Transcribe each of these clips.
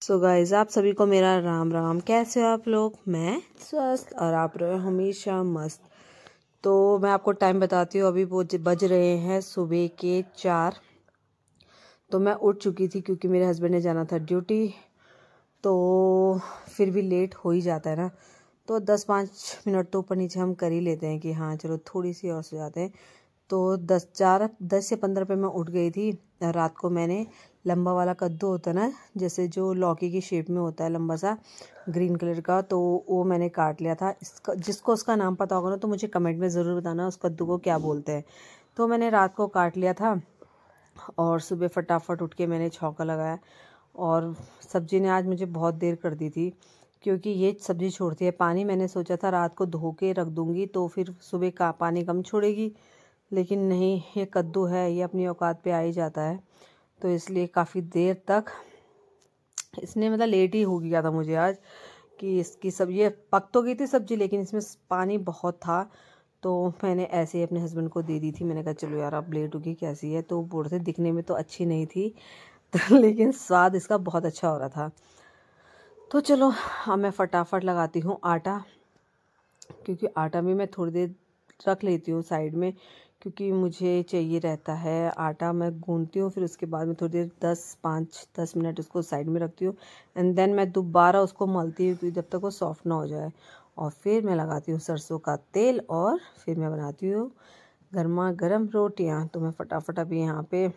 So guys आप सभी को मेरा राम राम। कैसे हो आप लोग? मैं स्वस्थ और आप रहे हमेशा मस्त। तो मैं आपको टाइम बताती हूँ। अभी वो बज रहे हैं सुबह के 4। तो मैं उठ चुकी थी क्योंकि मेरे हस्बैंड ने जाना था ड्यूटी। तो फिर भी लेट हो ही जाता है ना, तो 10-5 मिनट तो ऊपर नीचे हम कर ही लेते हैं कि हाँ चलो थोड़ी सी और सो जाते हैं। तो 10 या 15 पे मैं उठ गई थी। रात को मैंने लंबा वाला कद्दू होता है ना, जैसे जो लौकी की शेप में होता है लंबा सा ग्रीन कलर का, तो वो मैंने काट लिया था। इसका जिसको उसका नाम पता होगा ना तो मुझे कमेंट में ज़रूर बताना उस कद्दू को क्या बोलते हैं। तो मैंने रात को काट लिया था और सुबह फटाफट उठ के मैंने छौंका लगाया। और सब्जी ने आज मुझे बहुत देर कर दी थी क्योंकि ये सब्ज़ी छोड़ती है पानी। मैंने सोचा था रात को धो के रख दूँगी तो फिर सुबह का पानी कम छोड़ेगी, लेकिन नहीं, ये कद्दू है, ये अपनी औकात पे आ ही जाता है। तो इसलिए काफ़ी देर तक इसने मतलब लेट ही हो गया था मुझे आज कि इसकी सब ये पक तो गई थी सब्ज़ी, लेकिन इसमें पानी बहुत था। तो मैंने ऐसे ही अपने हस्बैंड को दे दी थी। मैंने कहा चलो यार अब लेट होगी कैसी है, तो बोल रहे थे दिखने में तो अच्छी नहीं थी तो लेकिन स्वाद इसका बहुत अच्छा हो रहा था। तो चलो अब मैं फटाफट लगाती हूँ आटा, क्योंकि आटा भी मैं थोड़ी देर रख लेती हूँ साइड में, क्योंकि मुझे चाहिए रहता है आटा। मैं गूंथती हूँ, फिर उसके बाद में थोड़ी देर 5-10 मिनट उसको साइड में रखती हूँ एंड देन मैं दोबारा उसको मलती हूँ जब तक वो सॉफ्ट ना हो जाए। और फिर मैं लगाती हूँ सरसों का तेल और फिर मैं बनाती हूँ गर्मा गर्म रोटियाँ। तो मैं फटाफट अभी यहाँ पे,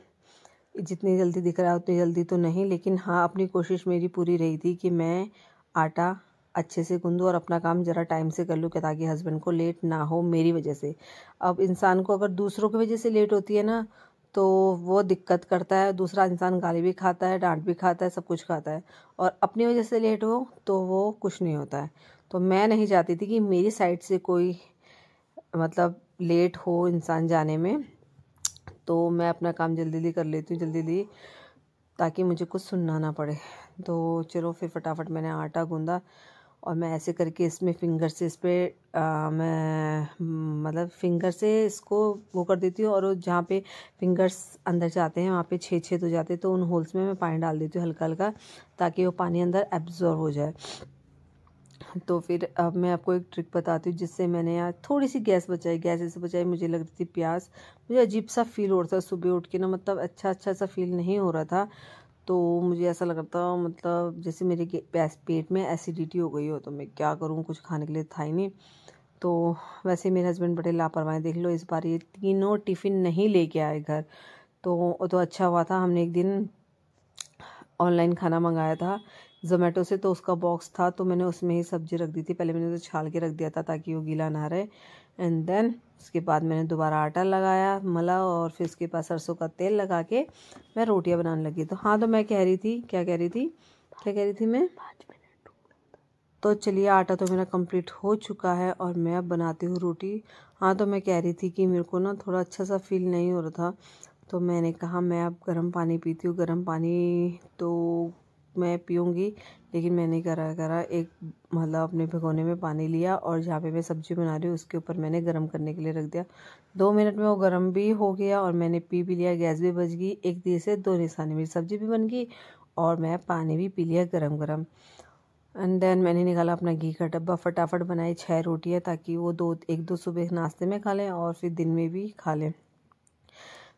जितनी जल्दी दिख रहा है उतनी जल्दी तो नहीं, लेकिन हाँ अपनी कोशिश मेरी पूरी रही थी कि मैं आटा अच्छे से गूंदूँ और अपना काम ज़रा टाइम से कर लूँ ताकि हस्बैंड को लेट ना हो मेरी वजह से। अब इंसान को अगर दूसरों की वजह से लेट होती है ना तो वो दिक्कत करता है, दूसरा इंसान गाली भी खाता है, डांट भी खाता है, सब कुछ खाता है। और अपनी वजह से लेट हो तो वो कुछ नहीं होता है। तो मैं नहीं चाहती थी कि मेरी साइड से कोई मतलब लेट हो इंसान जाने में। तो मैं अपना काम जल्दी जल्दी कर लेती हूँ जल्दी जल्दी, ताकि मुझे कुछ सुनना ना पड़े। तो चलो फिर फटाफट मैंने आटा गूंदा और मैं ऐसे करके इसमें फिंगर से इस पर मैं मतलब फिंगर से इसको वो कर देती हूँ। और जहाँ पे फिंगर्स अंदर जाते हैं वहाँ पे छेद छेद हो जाते हैं, तो उन होल्स में मैं पानी डाल देती हूँ हल्का हल्का, ताकि वो पानी अंदर एब्जॉर्ब हो जाए। तो फिर अब मैं आपको एक ट्रिक बताती हूँ जिससे मैंने यार थोड़ी सी गैस बचाई। गैस ऐसे बचाई, मुझे लग रही थी प्याज, मुझे अजीब सा फील हो रहा था सुबह उठ के ना, मतलब अच्छा सा फील नहीं हो रहा था। तो मुझे ऐसा लग रहा था मतलब जैसे मेरे पेट में एसिडिटी हो गई हो। तो मैं क्या करूँ, कुछ खाने के लिए था ही नहीं। तो वैसे मेरे हस्बैंड बड़े लापरवाही, देख लो इस बार ये तीनों टिफ़िन नहीं लेके आए घर। तो अच्छा हुआ था, हमने एक दिन ऑनलाइन खाना मंगाया था ज़ोमेटो से, तो उसका बॉक्स था तो मैंने उसमें ही सब्ज़ी रख दी थी। पहले मैंने तो छाल के रख दिया था ताकि वो गीला ना रहे। एंड देन उसके बाद मैंने दोबारा आटा लगाया मला, और फिर उसके बाद सरसों का तेल लगा के मैं रोटियां बनाने लगी। तो हाँ, तो मैं कह रही थी क्या कह रही थी मैं। तो चलिए आटा तो मेरा कंप्लीट हो चुका है और मैं अब बनाती हूँ रोटी। हाँ, तो मैं कह रही थी कि मेरे को ना थोड़ा अच्छा सा फील नहीं हो रहा था, तो मैंने कहा मैं अब गर्म पानी पीती हूँ। गर्म पानी तो मैं पीऊँगी, लेकिन मैंने करा एक मतलब अपने भगोने में पानी लिया और जहाँ पे मैं सब्ज़ी बना रही हूँ उसके ऊपर मैंने गर्म करने के लिए रख दिया। 2 मिनट में वो गर्म भी हो गया और मैंने पी भी लिया। गैस भी बच गई, एक तीर से दो निशाने, मेरी सब्ज़ी भी बन गई और मैं पानी भी पी लिया गरम गरम। एंड देन मैंने निकाला अपना घी का डब्बा, फटाफट बनाई 6 रोटियाँ ताकि वो 1-2 सुबह नाश्ते में खा लें और फिर दिन में भी खा लें।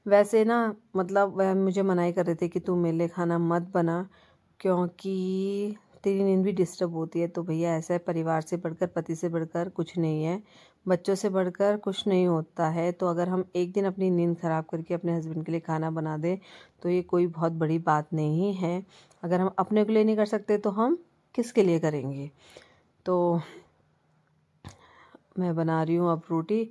वैसे ना मतलब वह मुझे मनाही कर रहे थे कि तू मेरे लिए खाना मत बना क्योंकि तेरी नींद भी डिस्टर्ब होती है। तो भैया ऐसा है, परिवार से बढ़कर, पति से बढ़कर कुछ नहीं है, बच्चों से बढ़कर कुछ नहीं होता है। तो अगर हम एक दिन अपनी नींद ख़राब करके अपने हस्बैंड के लिए खाना बना दें तो ये कोई बहुत बड़ी बात नहीं है। अगर हम अपने के लिए नहीं कर सकते तो हम किसके लिए करेंगे। तो मैं बना रही हूँ अब रोटी।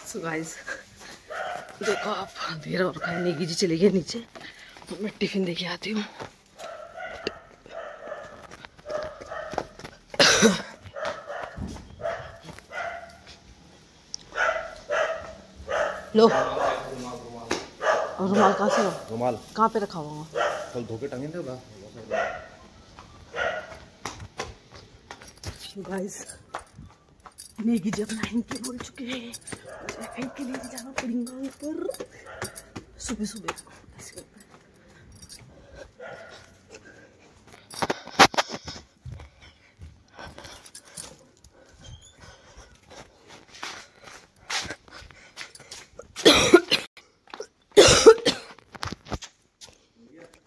सो गाइस देखो आप, अंधेरा और रखा है। नेगी जी चली गई नीचे, मैं टिफिन देके आती हूँ। लो, और रुमाल कहाँ से? रुमाल कहाँ पे रखा हुआ? कल धोके टंगे थे गाइस। नेगी जी अपना हिंकी बोल चुके हैं, के लिए जाना पड़ेगा ऊपर सुबह सुबह।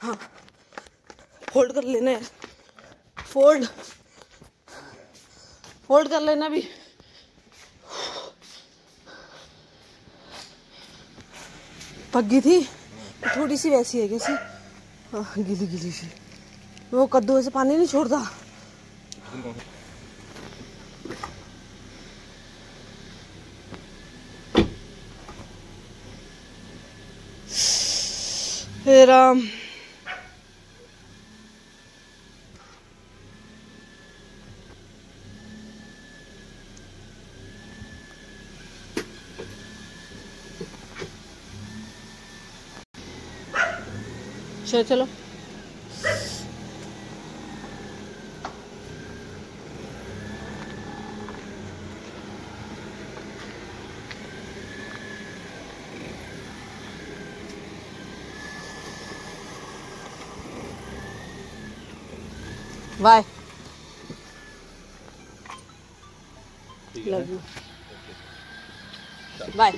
हाँ, फोल्ड कर लेना है, फोल्ड कर लेना भी। पक गई थी थोड़ी सी, वैसी है कैसी, हाँ गीली गीली सी। वो कद्दू ऐसे पानी नहीं छोड़ता। फिर चलो bye, love you, bye.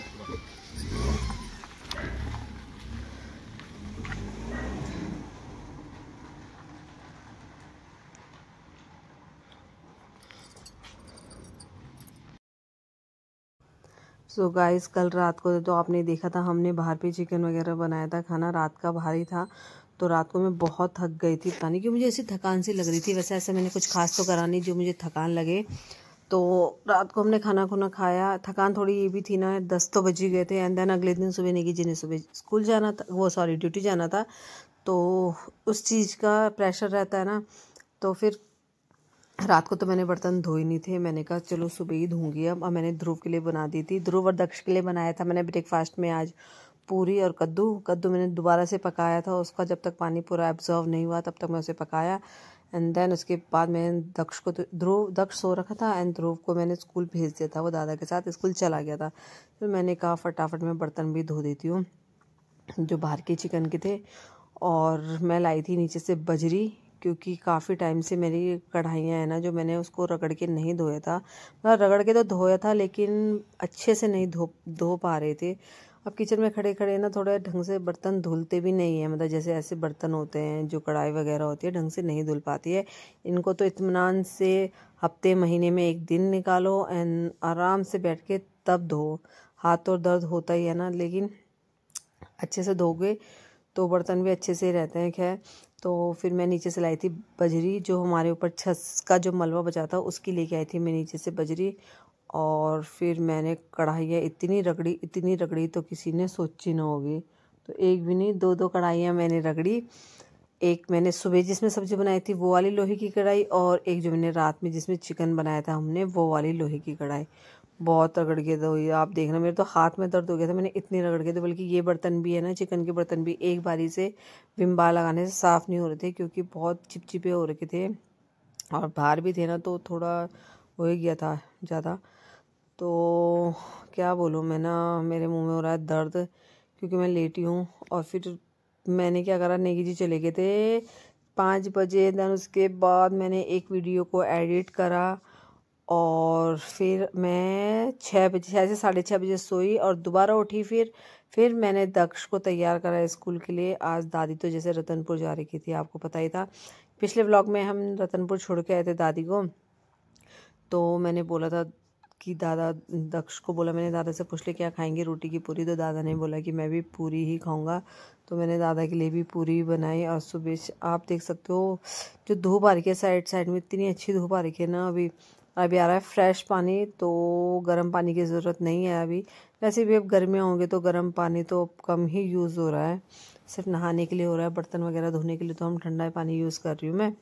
So guys, कल रात को तो आपने देखा था, हमने बाहर पे चिकन वगैरह बनाया था, खाना रात का बाहर ही था। तो रात को मैं बहुत थक गई थी, पता नहीं क्यों मुझे ऐसी थकान सी लग रही थी। वैसे ऐसे मैंने कुछ खास तो करा नहीं जो मुझे थकान लगे। तो रात को हमने खाना खुना खाया, थकान थोड़ी ये भी थी ना, 10 तो बज ही गए थे। एंड देन अगले दिन सुबह नेगी जी ने सुबह स्कूल जाना था, वो सॉरी ड्यूटी जाना था। तो उस चीज़ का प्रेशर रहता है ना, तो फिर रात को तो मैंने बर्तन धोए नहीं थे। मैंने कहा चलो सुबह ही धोऊंगी। अब मैंने ध्रुव के लिए बना दी थी, ध्रुव और दक्ष के लिए बनाया था मैंने ब्रेकफास्ट में आज पूरी और कद्दू मैंने दोबारा से पकाया था, उसका जब तक पानी पूरा एब्जॉर्व नहीं हुआ तब तक मैं उसे पकाया। एंड देन उसके बाद मैंने दक्ष सो रखा था एंड ध्रुव को मैंने स्कूल भेज दिया था, वो दादा के साथ स्कूल चला गया था। फिर मैंने कहा फटाफट मैं बर्तन भी धो देती हूँ जो बाहर के चिकन के थे। और मैं लाई थी नीचे से बजरी, क्योंकि काफ़ी टाइम से मेरी कढ़ाइयाँ हैं ना जो मैंने उसको रगड़ के नहीं धोया था, मतलब रगड़ के तो धोया था लेकिन अच्छे से नहीं धो पा रहे थे। अब किचन में खड़े खड़े ना थोड़े ढंग से बर्तन धुलते भी नहीं है, मतलब जैसे ऐसे बर्तन होते हैं जो कढ़ाई वगैरह होती है ढंग से नहीं धुल पाती है। इनको तो इत्मीनान से हफ्ते महीने में एक दिन निकालो एंड आराम से बैठ के तब धो। हाथ तो दर्द होता ही है ना, लेकिन अच्छे से धोगे तो बर्तन भी अच्छे से रहते हैं। खैर, तो फिर मैं नीचे से लाई थी बजरी, जो हमारे ऊपर छत का जो मलबा बचा था उसकी लेके आई थी मैं नीचे से बजरी। और फिर मैंने कढ़ाइयाँ इतनी रगड़ी तो किसी ने सोची ना होगी। तो एक भी नहीं, दो कढ़ाइयाँ मैंने रगड़ी। एक मैंने सुबह जिसमें सब्जी बनाई थी वो वाली लोहे की कढ़ाई, और एक जो मैंने रात में जिसमें चिकन बनाया था हमने वो वाली लोहे की कढ़ाई। बहुत रगड़ के दो, ये आप देखना मेरे तो हाथ में दर्द हो गया था, मैंने इतनी रगड़ के दो। बल्कि ये बर्तन भी है ना, चिकन के बर्तन भी एक बारी से विम बार लगाने से साफ़ नहीं हो रहे थे, क्योंकि बहुत चिपचिपे हो रखे थे और बाहर भी थे ना, तो थोड़ा हो ही गया था ज़्यादा। तो क्या बोलूँ मैं ना, मेरे मुंह में हो रहा है दर्द क्योंकि मैं लेटी हूँ। और फिर मैंने क्या करा, नेगी जी चले गए थे 5 बजे। देन उसके बाद मैंने एक वीडियो को एडिट करा और फिर मैं 6 बजे, 6 से 6:30 बजे सोई और दोबारा उठी। फिर मैंने दक्ष को तैयार करा स्कूल के लिए। आज दादी तो जैसे रतनपुर जा रही थी, आपको पता ही था, पिछले व्लॉग में हम रतनपुर छोड़ के आए थे दादी को। तो मैंने बोला था कि दक्ष को बोला मैंने, दादा से पूछ ले क्या खाएंगे, रोटी की पूरी। तो दादा ने बोला कि मैं भी पूरी ही खाऊंगा। तो मैंने दादा के लिए भी पूरी बनाई। और सुबह आप देख सकते हो जो धूप आ रही है साइड में, इतनी अच्छी धूप आ रही है ना। अभी आ रहा है फ्रेश पानी, तो गर्म पानी की ज़रूरत नहीं है अभी। वैसे भी अब गर्मियाँ होंगी तो गर्म पानी तो कम ही यूज़ हो रहा है, सिर्फ नहाने के लिए हो रहा है। बर्तन वगैरह धोने के लिए तो हम ठंडा पानी यूज़ कर रही हूँ मैं।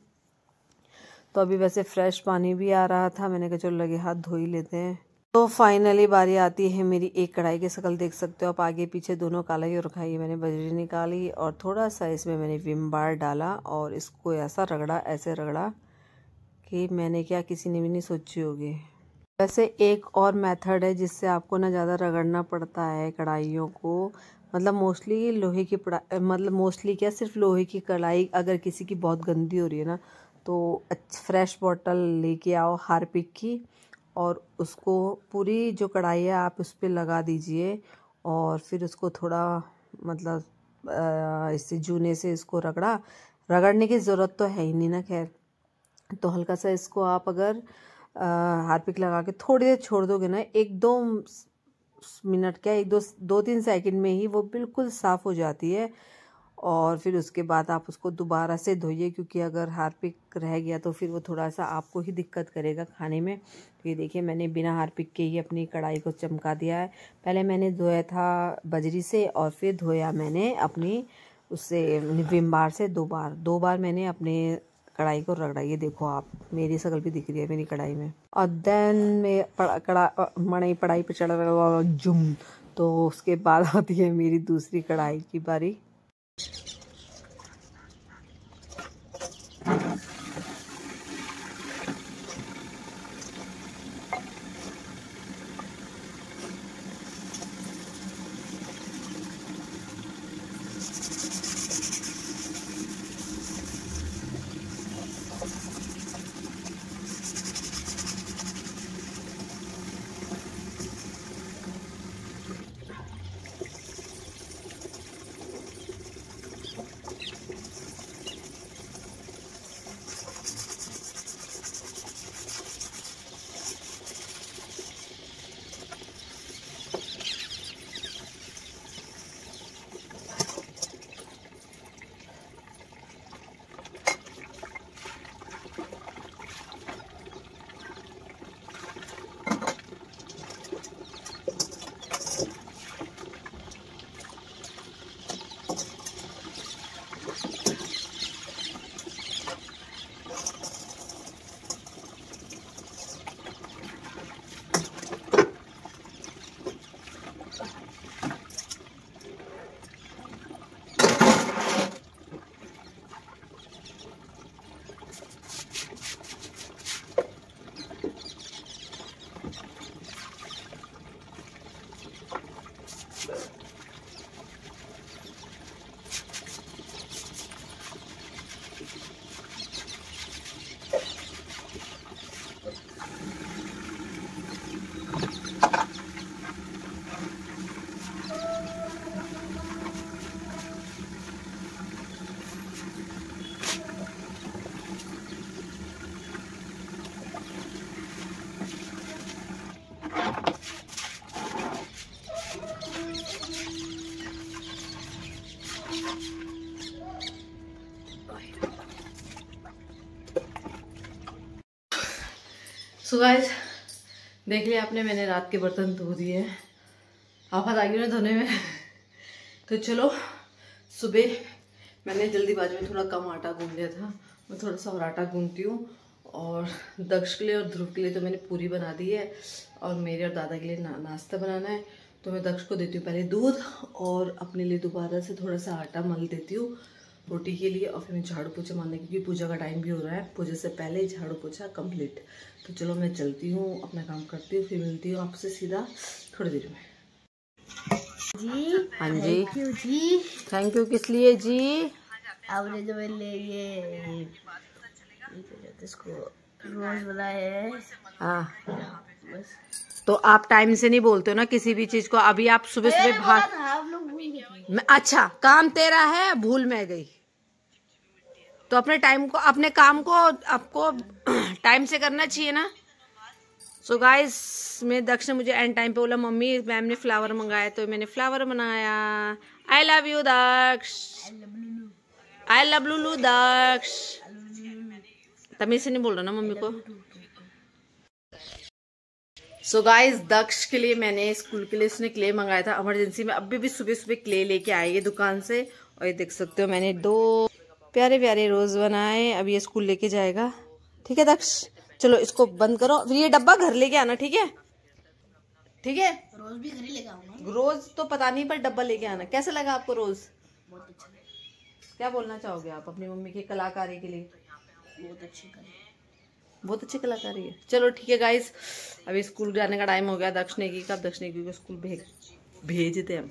तो अभी वैसे फ्रेश पानी भी आ रहा था, मैंने कहा चलो लगे हाथ धो ही लेते हैं। तो फाइनली बारी आती है मेरी एक कढ़ाई की। शक्ल देख सकते हो आप, आगे पीछे दोनों काला ही हो रखा है। मैंने बजरी निकाली और थोड़ा सा इसमें मैंने विम बार डाला और इसको ऐसे रगड़ा कि मैंने क्या किसी ने भी नहीं सोची होगी। वैसे एक और मेथड है जिससे आपको ना ज़्यादा रगड़ना पड़ता है कढ़ाइयों को, मतलब मोस्टली लोहे की मतलब मोस्टली क्या, सिर्फ लोहे की कढ़ाई अगर किसी की बहुत गंदी हो रही है ना, तो फ्रेश बॉटल लेके आओ हार्पिक की और उसको पूरी जो कढ़ाई है आप उस पर लगा दीजिए। और फिर उसको थोड़ा मतलब इससे जूने से इसको रगड़ने की ज़रूरत तो है ही नहीं ना। खैर, तो हल्का सा इसको आप अगर हार्पिक लगा के थोड़ी देर छोड़ दोगे ना, 1-2 मिनट क्या, 2-3 सेकंड में ही वो बिल्कुल साफ़ हो जाती है। और फिर उसके बाद आप उसको दोबारा से धोइए, क्योंकि अगर हार्पिक रह गया तो फिर वो थोड़ा सा आपको ही दिक्कत करेगा खाने में। तो ये देखिए मैंने बिना हार्पिक के ही अपनी कढ़ाई को चमका दिया है। पहले मैंने धोया था बजरी से और फिर धोया मैंने अपनी उससे विम बार से 2 बार मैंने अपने कढ़ाई को रगड़ा। ये देखो आप, मेरी शक्ल भी दिख रही है मेरी कढ़ाई में। और देन मैं कढ़ाई पे चढ़ रहा जुम। तो उसके बाद आती है मेरी दूसरी कढ़ाई की बारी। सो गाइस देख लिया आपने, मैंने रात के बर्तन धो दिए हैं, आफत आ गई ना धोने में। तो चलो सुबह मैंने जल्दीबाजी में थोड़ा कम आटा गूंद लिया था, मैं थोड़ा सा और आटा गूंदती हूँ। और दक्ष के लिए और ध्रुव के लिए तो मैंने पूरी बना दी है, और मेरे और दादा के लिए नाश्ता बनाना है। तो मैं दक्ष को देती हूँ पहले दूध, और अपने लिए दोबारा से थोड़ा सा आटा मल देती हूँ रोटी के लिए, और फिर मैं झाड़ू पोछा मारने, क्योंकि पूजा का टाइम भी हो रहा है, पूजा से पहले झाड़ू पोछा कंप्लीट। तो चलो मैं चलती हूँ, अपना काम करती हूँ, फिर मिलती हूँ आपसे सीधा थोड़ी देर में। जी हाँ ji, thank you ji. Thank you किस लिए जी? आपने जो मेरे लिए ये इसको रोज बनाए हैं। हाँ, बस तो आप टाइम से नहीं बोलते हो ना किसी भी चीज को। अभी आप सुबह सुबह भाग, आप लोग भूल गए थे। अच्छा काम तेरा है, भूल मैं गई। तो अपने टाइम को, अपने काम को आपको टाइम से करना चाहिए ना। सो गाइस मैं दक्ष ने मुझे एंड टाइम पे बोला मम्मी मैम ने फ्लावर मंगाया, तो मैंने फ्लावर बनाया। I love you Daksh, I love Lulu Daksh. तमीज से नहीं बोल रहा ना मम्मी को। सो गाइस दक्ष के लिए मैंने स्कूल के लिए उसने क्ले मंगाया था इमरजेंसी में, अभी भी सुबह सुबह क्ले लेके आए ये दुकान से। और ये देख सकते हो मैंने 2 प्यारे प्यारे रोज बनाए, अब ये स्कूल लेके जाएगा। ठीक है दक्ष, चलो इसको बंद करो, फिर ये डब्बा घर लेके आना, ठीक है? ठीक है, रोज भी घर ही लेके आऊंगा। रोज तो पता नहीं पर डब्बा लेके आना। कैसा लगा आपको रोज? बहुत अच्छा, क्या बोलना चाहोगे आप अपनी मम्मी की कलाकारी के लिए? बहुत अच्छी करे, बहुत अच्छी कलाकारी है। चलो ठीक है गाइस, अभी स्कूल जाने का टाइम हो गया दक्ष नेगी का। दक्ष नेगी को स्कूल भेजते हैं हम।